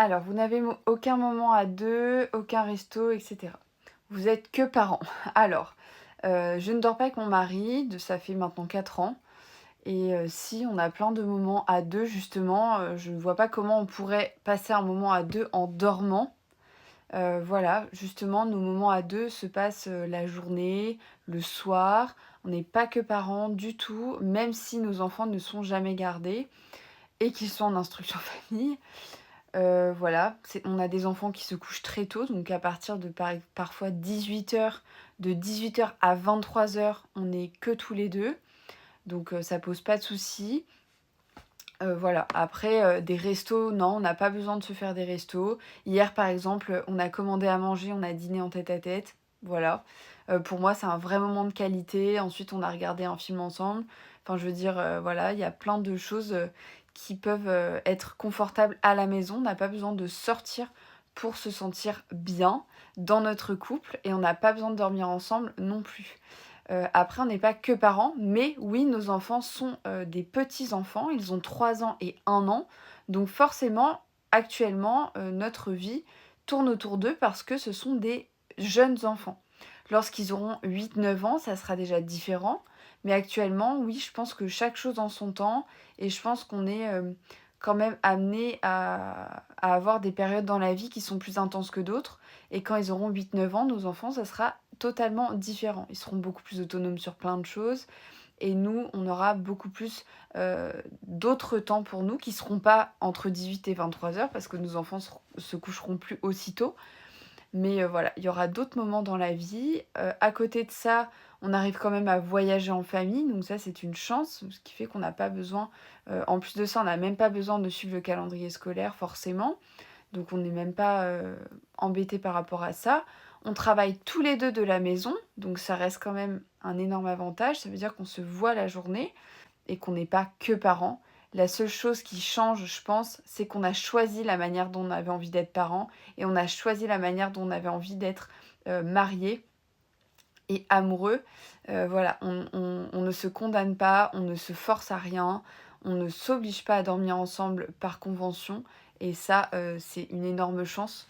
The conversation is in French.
Alors, vous n'avez aucun moment à 2, aucun resto, et cetera. Vous êtes que parents. Alors, je ne dors pas avec mon mari, ça fait maintenant 4 ans et si on a plein de moments à 2 justement, je ne vois pas comment on pourrait passer un moment à 2 en dormant. Voilà, justement, nos moments à 2 se passent, la journée, le soir. On n'est pas que parents du tout, même si nos enfants ne sont jamais gardés et qu'ils sont en instruction famille. Voilà, on a des enfants qui se couchent très tôt, donc à partir de parfois 18 heures, de 18 heures à 23 heures, on n'est que tous les 2, donc ça pose pas de souci. Voilà, après, des restos, non, on n'a pas besoin de se faire des restos. Hier, par exemple, on a commandé à manger, on a dîné en tête-à-tête, voilà. Pour moi, c'est un vrai moment de qualité. Ensuite, on a regardé un film ensemble. Enfin, je veux dire, voilà, il y a plein de choses, qui peuvent, être confortables à la maison. On n'a pas besoin de sortir pour se sentir bien dans notre couple et on n'a pas besoin de dormir ensemble non plus. Après on n'est pas que parents, mais oui, nos enfants sont, des petits-enfants. Ils ont 3 ans et 1 an. Donc forcément, actuellement, notre vie tourne autour d'eux parce que ce sont des jeunes enfants. Lorsqu'ils auront 8, 9 ans, ça sera déjà différent. Mais actuellement, oui, je pense que chaque chose en son temps et je pense qu'on est, quand même amenés à avoir des périodes dans la vie qui sont plus intenses que d'autres. Et quand ils auront 8, 9 ans, nos enfants, ça sera totalement différent. Ils seront beaucoup plus autonomes sur plein de choses et nous, on aura beaucoup plus, d'autres temps pour nous qui seront pas entre 18 et 23 heures parce que nos enfants se coucheront plus aussitôt. Mais voilà, il y aura d'autres moments dans la vie. À côté de ça, on arrive quand même à voyager en famille, donc ça, c'est une chance, ce qui fait qu'on n'a pas besoin, en plus de ça, on n'a même pas besoin de suivre le calendrier scolaire forcément. Donc on n'est même pas, embêtés par rapport à ça. On travaille tous les 2 de la maison, donc ça reste quand même un énorme avantage. Ça veut dire qu'on se voit la journée et qu'on n'est pas que parents. La seule chose qui change, je pense, c'est qu'on a choisi la manière dont on avait envie d'être parents et on a choisi la manière dont on avait envie d'être, mariés et amoureux. Voilà, on ne se condamne pas, on ne se force à rien, on ne s'oblige pas à dormir ensemble par convention et ça, c'est une énorme chance.